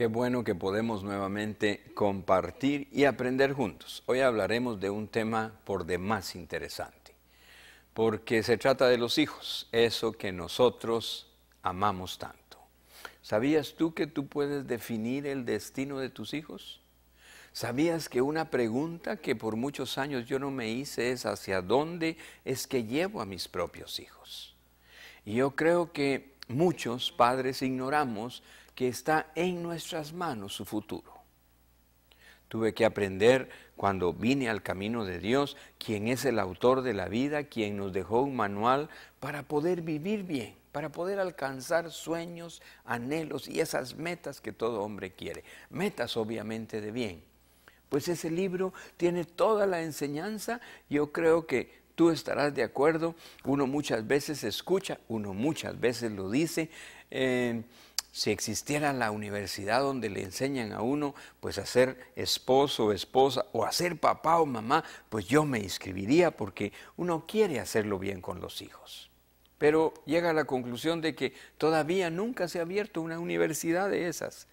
Qué bueno que podemos nuevamente compartir y aprender juntos. Hoy hablaremos de un tema por demás interesante, porque se trata de los hijos, eso que nosotros amamos tanto. ¿Sabías tú que tú puedes definir el destino de tus hijos? ¿Sabías que una pregunta que por muchos años yo no me hice es ¿hacia dónde es que llevo a mis propios hijos? Y yo creo que muchos padres ignoramos que está en nuestras manos su futuro. Tuve que aprender cuando vine al camino de Dios, quién es el autor de la vida, quien nos dejó un manual para poder vivir bien, para poder alcanzar sueños, anhelos y esas metas que todo hombre quiere. Metas obviamente de bien. Pues ese libro tiene toda la enseñanza. Yo creo que tú estarás de acuerdo. Uno muchas veces escucha, uno muchas veces lo dice. Si existiera la universidad donde le enseñan a uno pues a ser esposo o esposa o a ser papá o mamá, pues yo me inscribiría porque uno quiere hacerlo bien con los hijos. Pero llega a la conclusión de que todavía nunca se ha abierto una universidad de esas.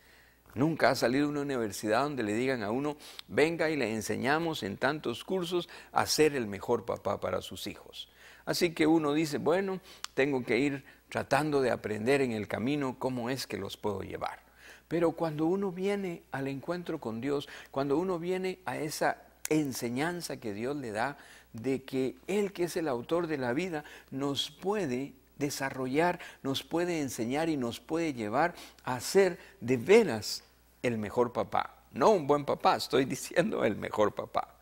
Nunca ha salido una universidad donde le digan a uno, venga y le enseñamos en tantos cursos a ser el mejor papá para sus hijos. Así que uno dice, bueno, tengo que ir tratando de aprender en el camino cómo es que los puedo llevar. Pero cuando uno viene al encuentro con Dios, cuando uno viene a esa enseñanza que Dios le da, de que Él, que es el autor de la vida, nos puede desarrollar, nos puede enseñar y nos puede llevar a ser de veras el mejor papá. No un buen papá, estoy diciendo el mejor papá.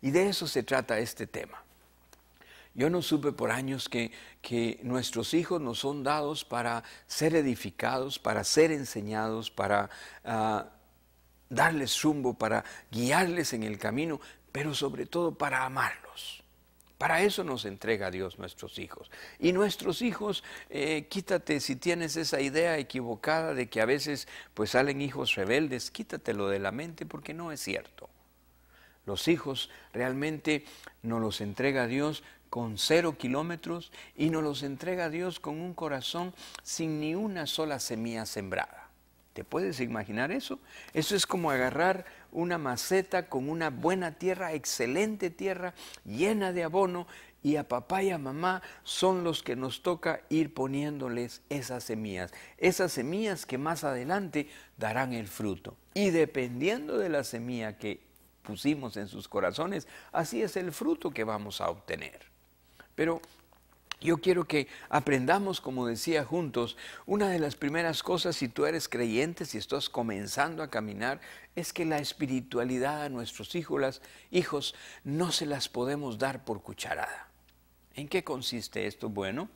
Y de eso se trata este tema. Yo no supe por años que nuestros hijos nos son dados para ser edificados, para ser enseñados, para darles rumbo, para guiarles en el camino, pero sobre todo para amarlos. Para eso nos entrega Dios nuestros hijos. Y nuestros hijos, quítate si tienes esa idea equivocada de que a veces pues salen hijos rebeldes, quítatelo de la mente porque no es cierto. Los hijos realmente nos los entrega Dios con 0 kilómetros y nos los entrega Dios con un corazón sin ni una sola semilla sembrada. ¿Te puedes imaginar eso? Eso es como agarrar una maceta con una buena tierra, excelente tierra, llena de abono, y a papá y a mamá son los que nos toca ir poniéndoles esas semillas que más adelante darán el fruto. Y dependiendo de la semilla que pusimos en sus corazones, así es el fruto que vamos a obtener. Pero yo quiero que aprendamos, como decía, juntos. Una de las primeras cosas, si tú eres creyente, si estás comenzando a caminar, es que la espiritualidad a nuestros hijos no se las podemos dar por cucharada. ¿En qué consiste esto? Bueno,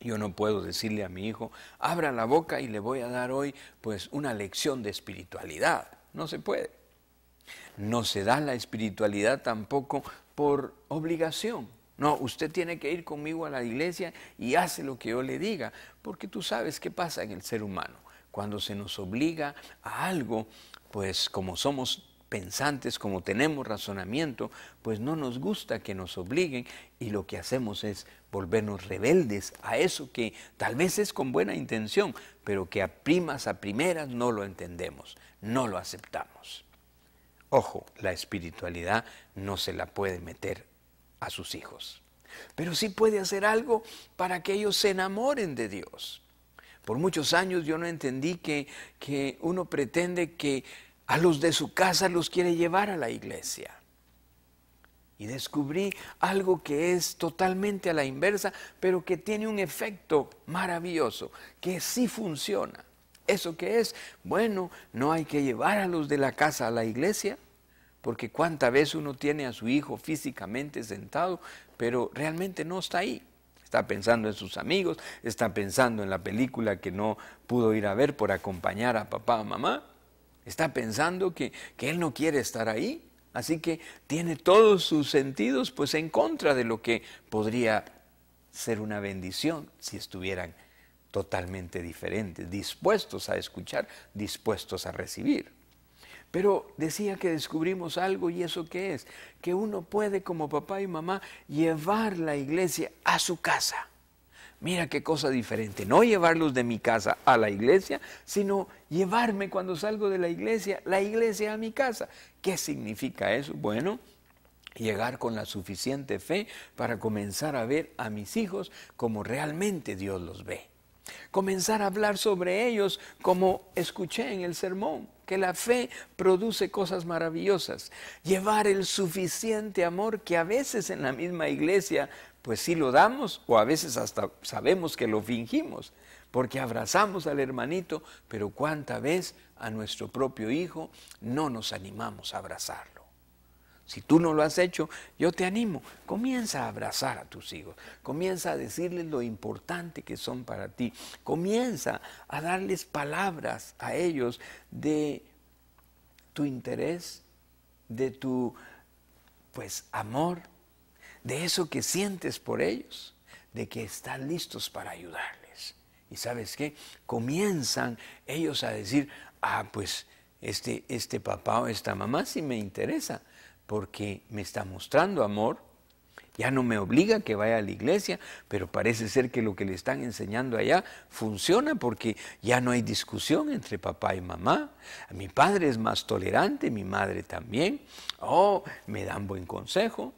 yo no puedo decirle a mi hijo, abra la boca y le voy a dar hoy pues una lección de espiritualidad. No se puede. No se da la espiritualidad tampoco por obligación. No, usted tiene que ir conmigo a la iglesia y hace lo que yo le diga, porque tú sabes qué pasa en el ser humano. Cuando se nos obliga a algo, pues como somos pensantes, como tenemos razonamiento, pues no nos gusta que nos obliguen y lo que hacemos es volvernos rebeldes a eso que tal vez es con buena intención, pero que a primeras no lo entendemos, no lo aceptamos. Ojo, la espiritualidad no se la puede meter a sus hijos, pero sí puede hacer algo para que ellos se enamoren de Dios. Por muchos años yo no entendí que uno pretende que a los de su casa los quiere llevar a la iglesia. Y descubrí algo que es totalmente a la inversa, pero que tiene un efecto maravilloso, que sí funciona. ¿Eso qué es? Bueno, no hay que llevar a los de la casa a la iglesia, porque cuánta vez uno tiene a su hijo físicamente sentado, pero realmente no está ahí. Está pensando en sus amigos, está pensando en la película que no pudo ir a ver por acompañar a papá o mamá. Está pensando que él no quiere estar ahí. Así que tiene todos sus sentidos pues en contra de lo que podría ser una bendición si estuvieran totalmente diferentes, dispuestos a escuchar, dispuestos a recibir. Pero decía que descubrimos algo, ¿y eso qué es? Que uno puede como papá y mamá llevar la iglesia a su casa. Mira qué cosa diferente, no llevarlos de mi casa a la iglesia, sino llevarme cuando salgo de la iglesia a mi casa. ¿Qué significa eso? Bueno, llegar con la suficiente fe para comenzar a ver a mis hijos como realmente Dios los ve. Comenzar a hablar sobre ellos como escuché en el sermón, que la fe produce cosas maravillosas. Llevar el suficiente amor que a veces en la misma iglesia pues sí lo damos, o a veces hasta sabemos que lo fingimos, porque abrazamos al hermanito, pero cuánta vez a nuestro propio hijo no nos animamos a abrazarlo. Si tú no lo has hecho, yo te animo, comienza a abrazar a tus hijos, comienza a decirles lo importante que son para ti, comienza a darles palabras a ellos de tu interés, de tu amor, de eso que sientes por ellos, de que están listos para ayudarles. ¿Y sabes qué? Comienzan ellos a decir, pues este papá o esta mamá sí me interesa, porque me está mostrando amor, ya no me obliga a que vaya a la iglesia, pero parece ser que lo que le están enseñando allá funciona porque ya no hay discusión entre papá y mamá. Mi padre es más tolerante, mi madre también. Me dan buen consejo.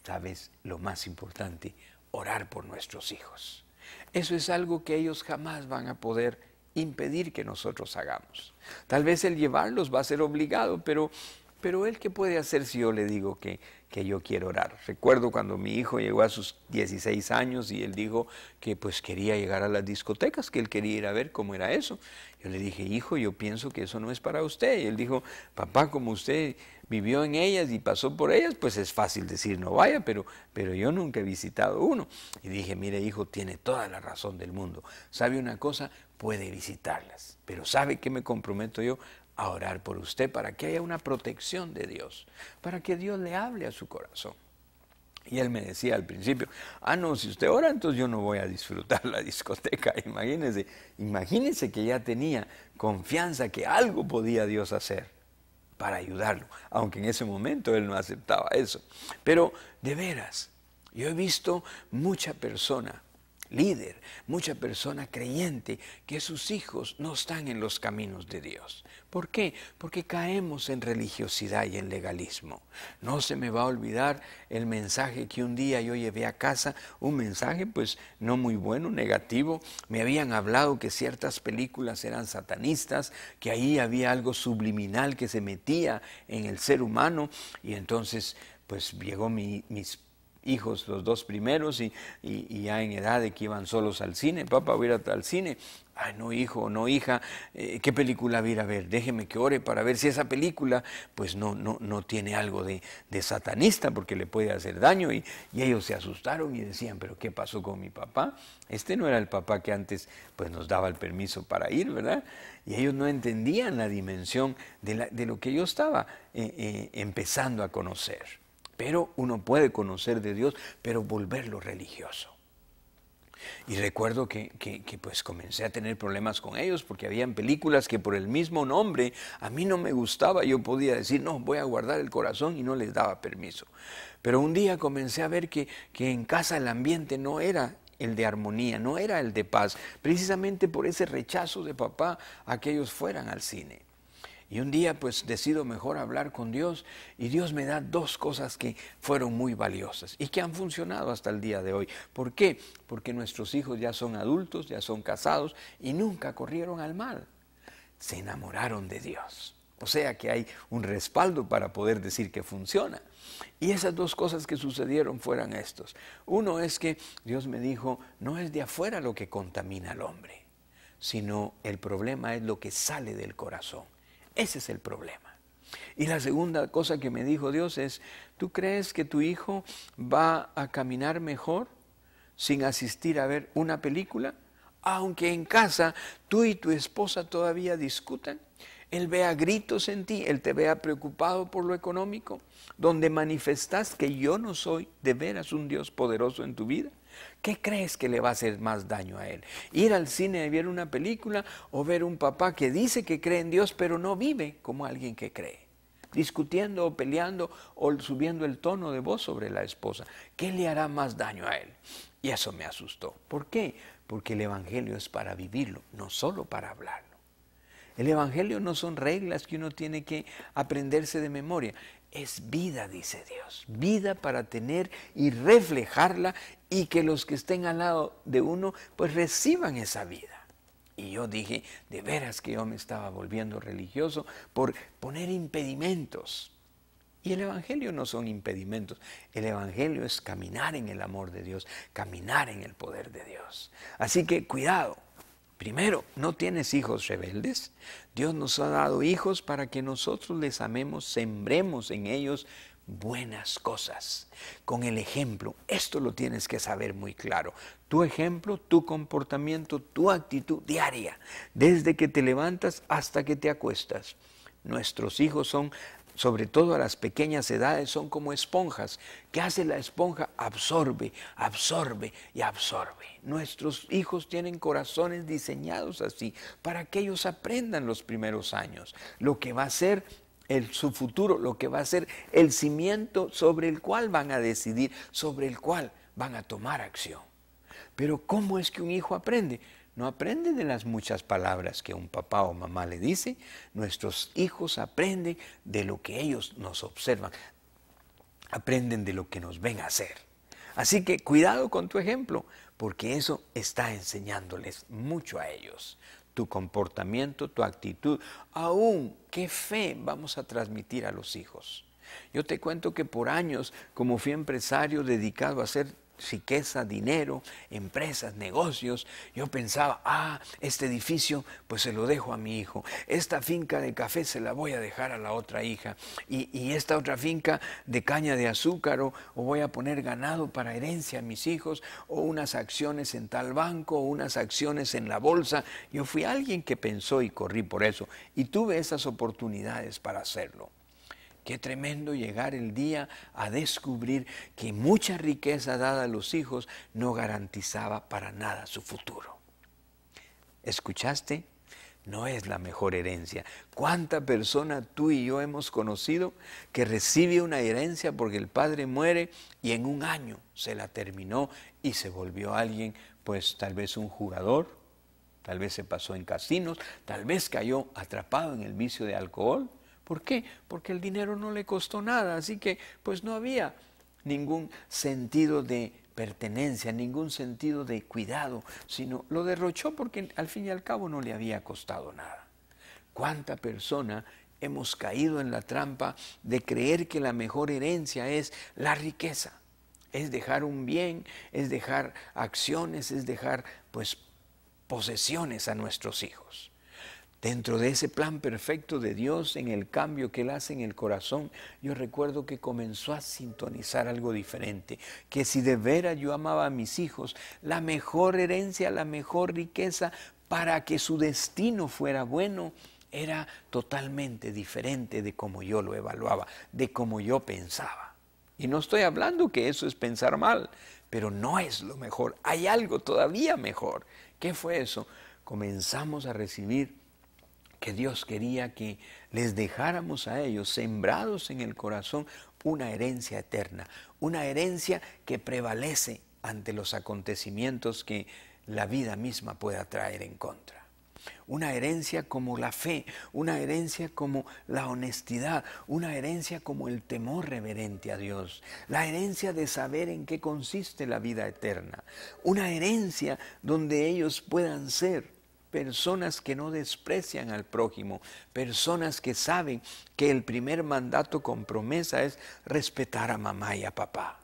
¿Sabes? Lo más importante, orar por nuestros hijos. Eso es algo que ellos jamás van a poder impedir que nosotros hagamos. Tal vez el llevarlos va a ser obligado, pero él, ¿qué puede hacer si yo le digo que yo quiero orar? Recuerdo cuando mi hijo llegó a sus 16 años y él dijo que pues quería llegar a las discotecas, que él quería ir a ver cómo era eso. Yo le dije, hijo, yo pienso que eso no es para usted. Y él dijo, papá, como usted vivió en ellas y pasó por ellas, pues es fácil decir no vaya, pero yo nunca he visitado uno. Y dije, mire hijo, tiene toda la razón del mundo. ¿Sabe una cosa? Puede visitarlas, pero ¿sabe qué me comprometo yo? A orar por usted para que haya una protección de Dios, para que Dios le hable a su corazón. Y él me decía al principio, no, si usted ora, entonces yo no voy a disfrutar la discoteca. Imagínese que ya tenía confianza que algo podía Dios hacer para ayudarlo, aunque en ese momento él no aceptaba eso. Pero de veras, yo he visto mucha persona líder, mucha persona creyente, que sus hijos no están en los caminos de Dios. ¿Por qué? Porque caemos en religiosidad y en legalismo. No se me va a olvidar el mensaje que un día yo llevé a casa, un mensaje pues no muy bueno, negativo. Me habían hablado que ciertas películas eran satanistas, que ahí había algo subliminal que se metía en el ser humano, y entonces pues llegó mis hijos, los dos primeros, y ya en edad de que iban solos al cine. Papá, voy a ir al cine. No hijo, no hija, ¿qué película voy a ir a ver? Déjeme que ore para ver si esa película pues no tiene algo de satanista, porque le puede hacer daño. Y ellos se asustaron y decían, ¿pero qué pasó con mi papá? Este no era el papá que antes pues nos daba el permiso para ir, ¿verdad? Y ellos no entendían la dimensión de lo que yo estaba empezando a conocer. Pero uno puede conocer de Dios, pero volverlo religioso. Y recuerdo que pues comencé a tener problemas con ellos, porque habían películas que por el mismo nombre a mí no me gustaba. Yo podía decir, no, voy a guardar el corazón, y no les daba permiso. Pero un día comencé a ver que en casa el ambiente no era el de armonía, no era el de paz, precisamente por ese rechazo de papá a que ellos fueran al cine. Y un día pues decido mejor hablar con Dios, y Dios me da dos cosas que fueron muy valiosas y que han funcionado hasta el día de hoy. ¿Por qué? Porque nuestros hijos ya son adultos, ya son casados y nunca corrieron al mal. Se enamoraron de Dios. O sea que hay un respaldo para poder decir que funciona. Y esas dos cosas que sucedieron fueron estos. Uno es que Dios me dijo, no es de afuera lo que contamina al hombre, sino el problema es lo que sale del corazón. Ese es el problema. Y la segunda cosa que me dijo Dios es, ¿tú crees que tu hijo va a caminar mejor sin asistir a ver una película? Aunque en casa tú y tu esposa todavía discutan, él vea gritos en ti, él te vea preocupado por lo económico, donde manifestas que yo no soy de veras un Dios poderoso en tu vida. ¿Qué crees que le va a hacer más daño a él? ¿Ir al cine a ver una película o ver un papá que dice que cree en Dios pero no vive como alguien que cree? discutiendo o peleando o subiendo el tono de voz sobre la esposa. ¿Qué le hará más daño a él? Y eso me asustó. ¿Por qué? Porque el Evangelio es para vivirlo, no solo para hablarlo. El Evangelio no son reglas que uno tiene que aprenderse de memoria. Es vida, dice Dios. Vida para tener y reflejarla y que los que estén al lado de uno pues reciban esa vida. Y yo dije, de veras que yo me estaba volviendo religioso por poner impedimentos. Y el Evangelio no son impedimentos. El Evangelio es caminar en el amor de Dios, caminar en el poder de Dios. Así que cuidado. Primero, no tienes hijos rebeldes. Dios nos ha dado hijos para que nosotros les amemos, sembremos en ellos buenas cosas. Con el ejemplo, esto lo tienes que saber muy claro. Tu ejemplo, tu comportamiento, tu actitud diaria, desde que te levantas hasta que te acuestas. Nuestros hijos son, sobre todo a las pequeñas edades, son como esponjas. ¿Qué hace la esponja? Absorbe, absorbe y absorbe. Nuestros hijos tienen corazones diseñados así, para que ellos aprendan los primeros años. Lo que va a ser su futuro, lo que va a ser el cimiento sobre el cual van a decidir, sobre el cual van a tomar acción. Pero ¿cómo es que un hijo aprende? No aprende de las muchas palabras que un papá o mamá le dice. Nuestros hijos aprenden de lo que ellos nos observan. Aprenden de lo que nos ven hacer. Así que cuidado con tu ejemplo, porque eso está enseñándoles mucho a ellos. Tu comportamiento, tu actitud, aún qué fe vamos a transmitir a los hijos. Yo te cuento que por años, como fui empresario dedicado a hacer riqueza, dinero, empresas, negocios, yo pensaba, este edificio pues se lo dejo a mi hijo, esta finca de café se la voy a dejar a la otra hija, y esta otra finca de caña de azúcar, o voy a poner ganado para herencia a mis hijos, o unas acciones en tal banco, o unas acciones en la bolsa. Yo fui alguien que pensó y corrí por eso, y tuve esas oportunidades para hacerlo. Qué tremendo llegar el día a descubrir que mucha riqueza dada a los hijos no garantizaba para nada su futuro. ¿Escuchaste? No es la mejor herencia. ¿Cuánta persona tú y yo hemos conocido que recibe una herencia porque el padre muere y en un año se la terminó y se volvió alguien, pues tal vez un jugador, tal vez se pasó en casinos, tal vez cayó atrapado en el vicio de alcohol? ¿Por qué? Porque el dinero no le costó nada, así que pues no había ningún sentido de pertenencia, ningún sentido de cuidado, sino lo derrochó porque al fin y al cabo no le había costado nada. ¿Cuánta persona hemos caído en la trampa de creer que la mejor herencia es la riqueza? Es dejar un bien, es dejar acciones, es dejar pues posesiones a nuestros hijos. Dentro de ese plan perfecto de Dios, en el cambio que Él hace en el corazón, yo recuerdo que comenzó a sintonizar algo diferente, que si de veras yo amaba a mis hijos, la mejor herencia, la mejor riqueza para que su destino fuera bueno, era totalmente diferente de como yo lo evaluaba, de como yo pensaba. Y no estoy hablando que eso es pensar mal, pero no es lo mejor, hay algo todavía mejor. ¿Qué fue eso? Comenzamos a recibir que Dios quería que les dejáramos a ellos, sembrados en el corazón, una herencia eterna, una herencia que prevalece ante los acontecimientos que la vida misma pueda traer en contra. Una herencia como la fe, una herencia como la honestidad, una herencia como el temor reverente a Dios, la herencia de saber en qué consiste la vida eterna, una herencia donde ellos puedan ser personas que no desprecian al prójimo, personas que saben que el primer mandato con promesa es respetar a mamá y a papá.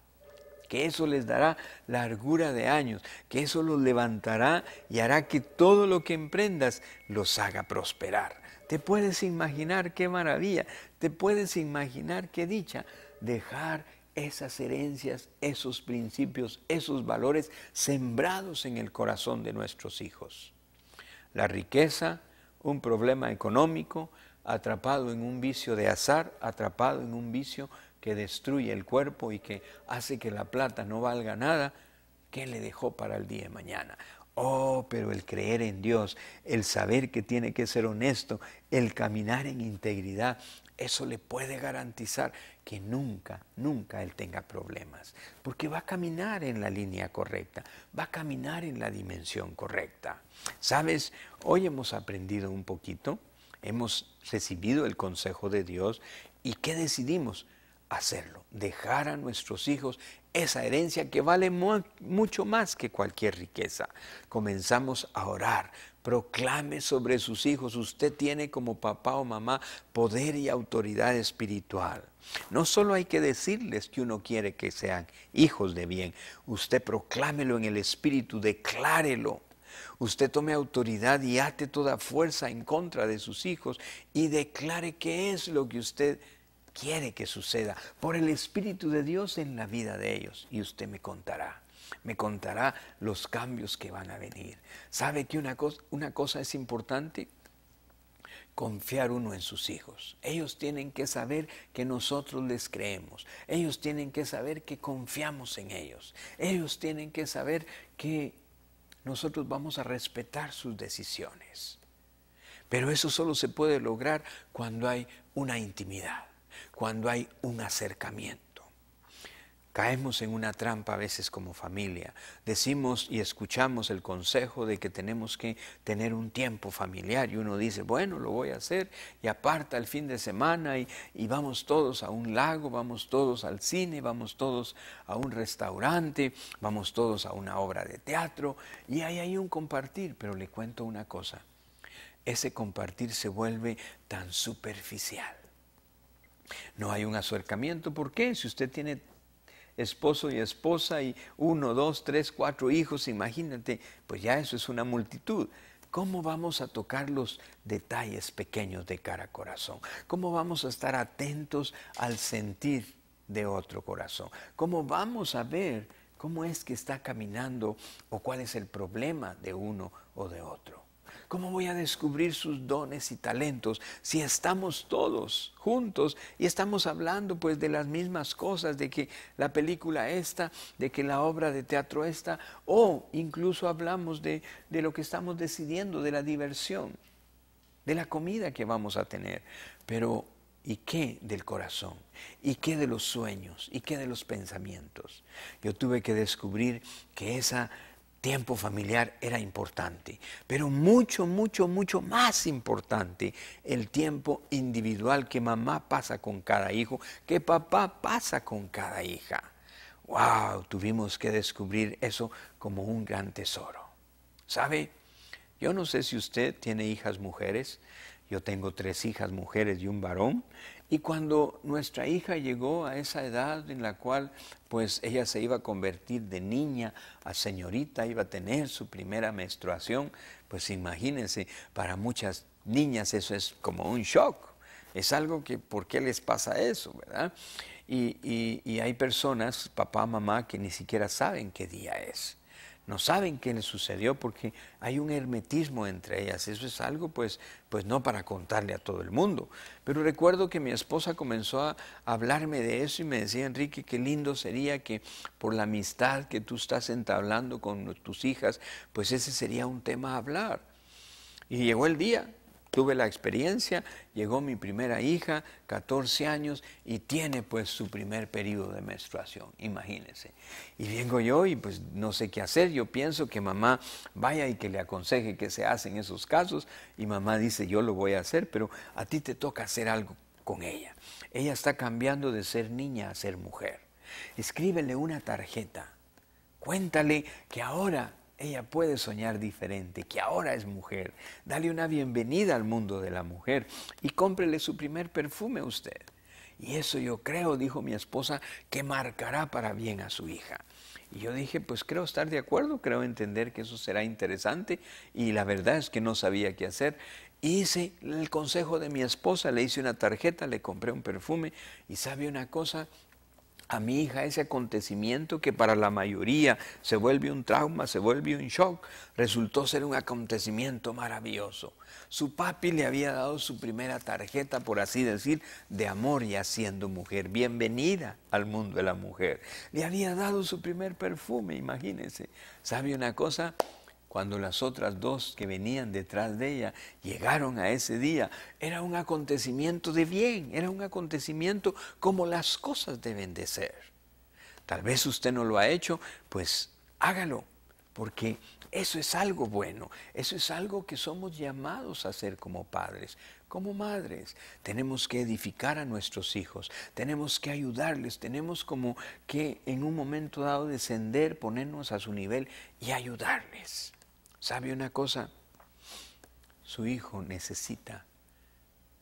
Que eso les dará largura de años, que eso los levantará y hará que todo lo que emprendas los haga prosperar. ¿Te puedes imaginar qué maravilla? ¿Te puedes imaginar qué dicha? Dejar esas herencias, esos principios, esos valores sembrados en el corazón de nuestros hijos. La riqueza, un problema económico, atrapado en un vicio de azar, atrapado en un vicio que destruye el cuerpo y que hace que la plata no valga nada, ¿qué le dejó para el día de mañana? Oh, pero el creer en Dios, el saber que tiene que ser honesto, el caminar en integridad, eso le puede garantizar que nunca, nunca él tenga problemas, porque va a caminar en la línea correcta, va a caminar en la dimensión correcta. ¿Sabes? Hoy hemos aprendido un poquito, hemos recibido el consejo de Dios y ¿qué decidimos? Hacerlo, dejar a nuestros hijos esa herencia que vale mucho más que cualquier riqueza. Comenzamos a orar. Proclame sobre sus hijos, usted tiene como papá o mamá poder y autoridad espiritual. No solo hay que decirles que uno quiere que sean hijos de bien, usted proclámelo en el espíritu, declárelo. Usted tome autoridad y ate toda fuerza en contra de sus hijos y declare qué es lo que usted quiere que suceda por el Espíritu de Dios en la vida de ellos. Y usted me contará los cambios que van a venir. ¿Sabe que una cosa es importante? Confiar uno en sus hijos. Ellos tienen que saber que nosotros les creemos. Ellos tienen que saber que confiamos en ellos. Ellos tienen que saber que nosotros vamos a respetar sus decisiones. Pero eso solo se puede lograr cuando hay una intimidad, cuando hay un acercamiento. Caemos en una trampa a veces como familia. Decimos y escuchamos el consejo de que tenemos que tener un tiempo familiar y uno dice, bueno, lo voy a hacer y aparta el fin de semana y vamos todos a un lago, vamos todos al cine, vamos todos a un restaurante, vamos todos a una obra de teatro y hay un compartir. Pero le cuento una cosa, ese compartir se vuelve tan superficial. No hay un acercamiento. ¿Por qué? Si usted tiene esposo y esposa y 1, 2, 3, 4 hijos, imagínate, pues ya eso es una multitud. ¿Cómo vamos a tocar los detalles pequeños de cada corazón? ¿Cómo vamos a estar atentos al sentir de otro corazón? ¿Cómo vamos a ver cómo es que está caminando o cuál es el problema de uno o de otro? ¿Cómo voy a descubrir sus dones y talentos si estamos todos juntos y estamos hablando pues de las mismas cosas, de que la película esta, de que la obra de teatro esta, o incluso hablamos de lo que estamos decidiendo, de la diversión, de la comida que vamos a tener? Pero ¿y qué del corazón? ¿Y qué de los sueños? ¿Y qué de los pensamientos? Yo tuve que descubrir que ese tiempo familiar era importante, pero mucho, mucho, mucho más importante el tiempo individual que mamá pasa con cada hijo, que papá pasa con cada hija. ¡Wow! Tuvimos que descubrir eso como un gran tesoro. ¿Sabe? Yo no sé si usted tiene hijas mujeres. Yo tengo 3 hijas mujeres y un varón. Y cuando nuestra hija llegó a esa edad en la cual pues ella se iba a convertir de niña a señorita, iba a tener su primera menstruación, pues imagínense, para muchas niñas eso es como un shock. Es algo que, ¿por qué les pasa eso, verdad? Y hay personas, papá, mamá, que ni siquiera saben qué día es. No saben qué les sucedió porque hay un hermetismo entre ellas. Eso es algo pues no para contarle a todo el mundo. Pero recuerdo que mi esposa comenzó a hablarme de eso y me decía, Enrique, qué lindo sería que por la amistad que tú estás entablando con tus hijas, pues ese sería un tema a hablar. Y llegó el día. Tuve la experiencia, llegó mi primera hija, 14 años, y tiene pues su primer periodo de menstruación, imagínense. Y vengo yo y pues no sé qué hacer, yo pienso que mamá vaya y que le aconseje qué se hace en esos casos, y mamá dice yo lo voy a hacer, pero a ti te toca hacer algo con ella. Ella está cambiando de ser niña a ser mujer. Escríbele una tarjeta, cuéntale que ahora ella puede soñar diferente, que ahora es mujer. Dale una bienvenida al mundo de la mujer y cómprele su primer perfume a usted. Y eso yo creo, dijo mi esposa, que marcará para bien a su hija. Y yo dije, pues creo estar de acuerdo, creo entender que eso será interesante y la verdad es que no sabía qué hacer. Hice el consejo de mi esposa, le hice una tarjeta, le compré un perfume y ¿sabe una cosa? A mi hija ese acontecimiento que para la mayoría se vuelve un trauma, se vuelve un shock, resultó ser un acontecimiento maravilloso. Su papi le había dado su primera tarjeta, por así decir, de amor ya siendo mujer. Bienvenida al mundo de la mujer. Le había dado su primer perfume, imagínense. ¿Sabe una cosa? cuando las otras dos que venían detrás de ella llegaron a ese día, era un acontecimiento de bien, era un acontecimiento como las cosas deben de ser. Tal vez usted no lo ha hecho, pues hágalo, porque eso es algo bueno, eso es algo que somos llamados a hacer como padres, como madres. Tenemos que edificar a nuestros hijos, tenemos que ayudarles, tenemos como que en un momento dado descender, ponernos a su nivel y ayudarles. ¿Sabe una cosa? Su hijo necesita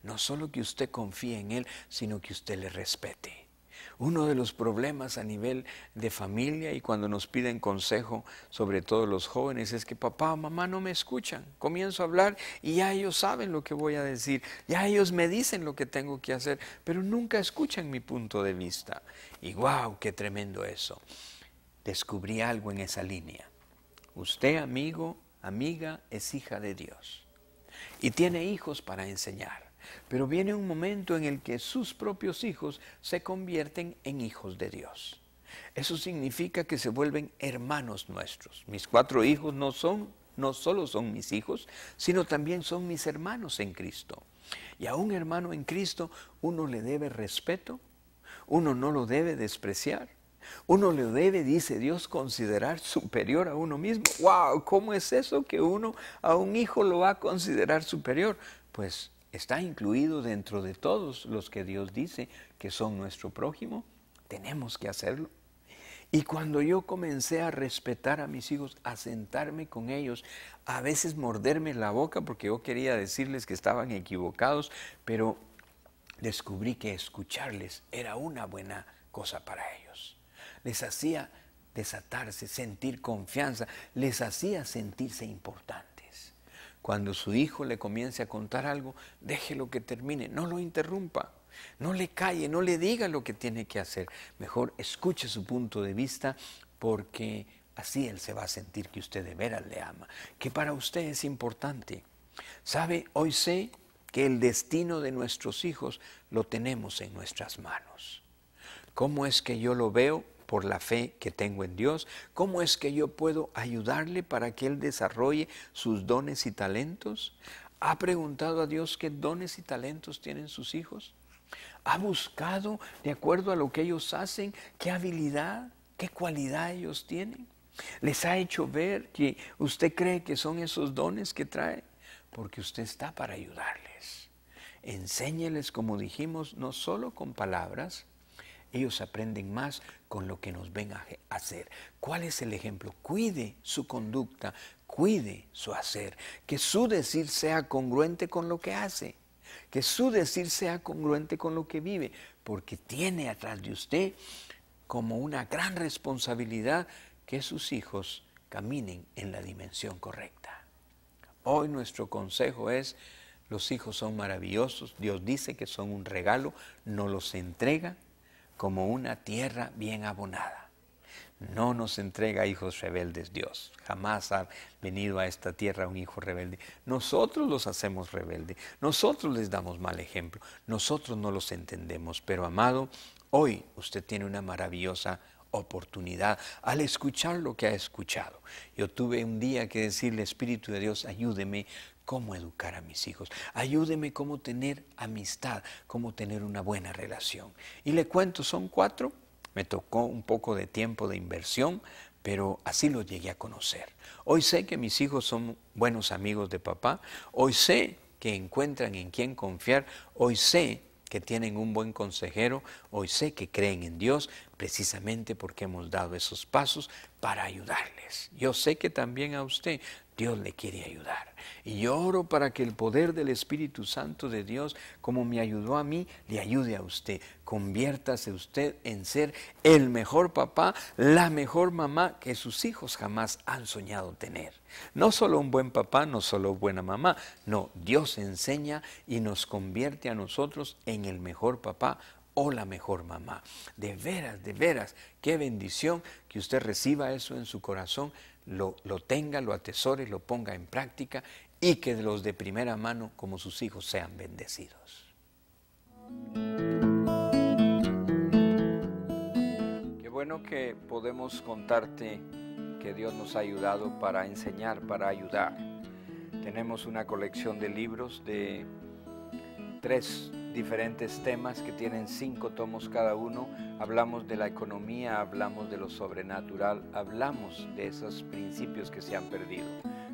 no solo que usted confíe en él, sino que usted le respete. Uno de los problemas a nivel de familia y cuando nos piden consejo, sobre todo los jóvenes, es que papá o mamá no me escuchan. Comienzo a hablar y ya ellos saben lo que voy a decir, ya ellos me dicen lo que tengo que hacer, pero nunca escuchan mi punto de vista. Y wow, qué tremendo eso. Descubrí algo en esa línea. Usted, amigo, amiga, es hija de Dios y tiene hijos para enseñar. Pero viene un momento en el que sus propios hijos se convierten en hijos de Dios. Eso significa que se vuelven hermanos nuestros. Mis 4 hijos no solo son mis hijos, sino también son mis hermanos en Cristo. Y a un hermano en Cristo uno le debe respeto, uno no lo debe despreciar, uno le debe, dice Dios, considerar superior a uno mismo. ¡Wow! ¿Cómo es eso que uno a un hijo lo va a considerar superior? Pues está incluido dentro de todos los que Dios dice que son nuestro prójimo. Tenemos que hacerlo. Y cuando yo comencé a respetar a mis hijos, a sentarme con ellos, a veces morderme la boca porque yo quería decirles que estaban equivocados, pero descubrí que escucharles era una buena cosa para ellos. Les hacía desatarse, sentir confianza, les hacía sentirse importantes. Cuando su hijo le comience a contar algo, déjelo que termine, no lo interrumpa, no le calle, no le diga lo que tiene que hacer. Mejor escuche su punto de vista porque así él se va a sentir que usted de veras le ama, que para usted es importante. ¿Sabe? Hoy sé que el destino de nuestros hijos lo tenemos en nuestras manos. ¿Cómo es que yo lo veo? Por la fe que tengo en Dios. ¿Cómo es que yo puedo ayudarle para que Él desarrolle sus dones y talentos? ¿Ha preguntado a Dios qué dones y talentos tienen sus hijos? ¿Ha buscado, de acuerdo a lo que ellos hacen, qué habilidad, qué cualidad ellos tienen? ¿Les ha hecho ver que usted cree que son esos dones que trae? Porque usted está para ayudarles. Enséñeles, como dijimos, no solo con palabras. Ellos aprenden más con lo que nos ven a hacer. ¿Cuál es el ejemplo? Cuide su conducta, cuide su hacer. Que su decir sea congruente con lo que hace. Que su decir sea congruente con lo que vive. Porque tiene atrás de usted como una gran responsabilidad que sus hijos caminen en la dimensión correcta. Hoy nuestro consejo es: los hijos son maravillosos. Dios dice que son un regalo, nos los entrega como una tierra bien abonada. No nos entrega hijos rebeldes Dios. Jamás ha venido a esta tierra un hijo rebelde. Nosotros los hacemos rebeldes. Nosotros les damos mal ejemplo. Nosotros no los entendemos. Pero amado, hoy usted tiene una maravillosa oportunidad al escuchar lo que ha escuchado. Yo tuve un día que decirle: Espíritu de Dios, ayúdeme cómo educar a mis hijos, ayúdeme cómo tener amistad, cómo tener una buena relación. Y le cuento, son 4, me tocó un poco de tiempo de inversión, pero así los llegué a conocer. Hoy sé que mis hijos son buenos amigos de papá, hoy sé que encuentran en quién confiar, hoy sé que tienen un buen consejero, hoy sé que creen en Dios precisamente porque hemos dado esos pasos para ayudarles. Yo sé que también a usted Dios le quiere ayudar. Y yo oro para que el poder del Espíritu Santo de Dios, como me ayudó a mí, le ayude a usted. Conviértase usted en ser el mejor papá, la mejor mamá que sus hijos jamás han soñado tener. No solo un buen papá, no solo buena mamá, no, Dios enseña y nos convierte a nosotros en el mejor papá o la mejor mamá. De veras, qué bendición que usted reciba eso en su corazón, lo tenga, lo atesore, lo ponga en práctica y que los de primera mano como sus hijos sean bendecidos. Qué bueno que podemos contarte que Dios nos ha ayudado para enseñar, para ayudar. Tenemos una colección de libros de 3 diferentes temas que tienen 5 tomos cada uno. Hablamos de la economía, hablamos de lo sobrenatural, hablamos de esos principios que se han perdido.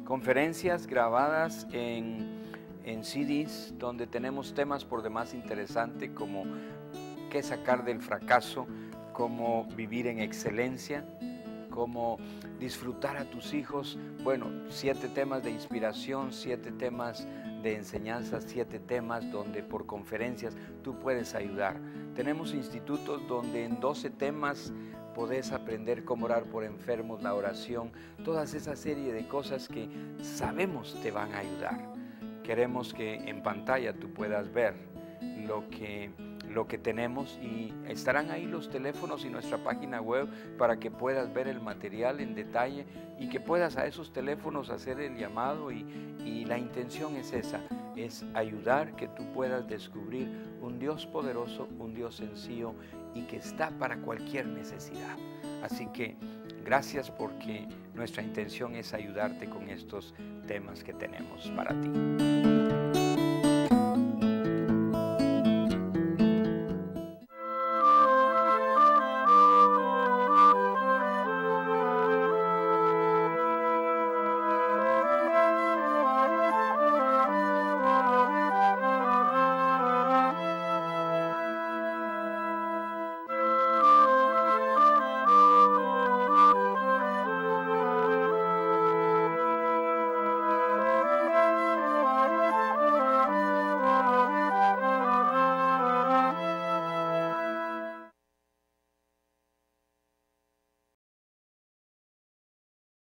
Conferencias grabadas en CDs donde tenemos temas por demás interesantes como qué sacar del fracaso, cómo vivir en excelencia, cómo disfrutar a tus hijos. Bueno, 7 temas de inspiración, 7 temas de enseñanza, 7 temas donde por conferencias tú puedes ayudar. Tenemos institutos donde en 12 temas podés aprender cómo orar por enfermos, la oración, toda esa serie de cosas que sabemos te van a ayudar. Queremos que en pantalla tú puedas ver lo que tenemos, y estarán ahí los teléfonos y nuestra página web para que puedas ver el material en detalle y que puedas a esos teléfonos hacer el llamado, y la intención es esa, es ayudar que tú puedas descubrir un Dios poderoso, un Dios sencillo y que está para cualquier necesidad. Así que gracias, porque nuestra intención es ayudarte con estos temas que tenemos para ti.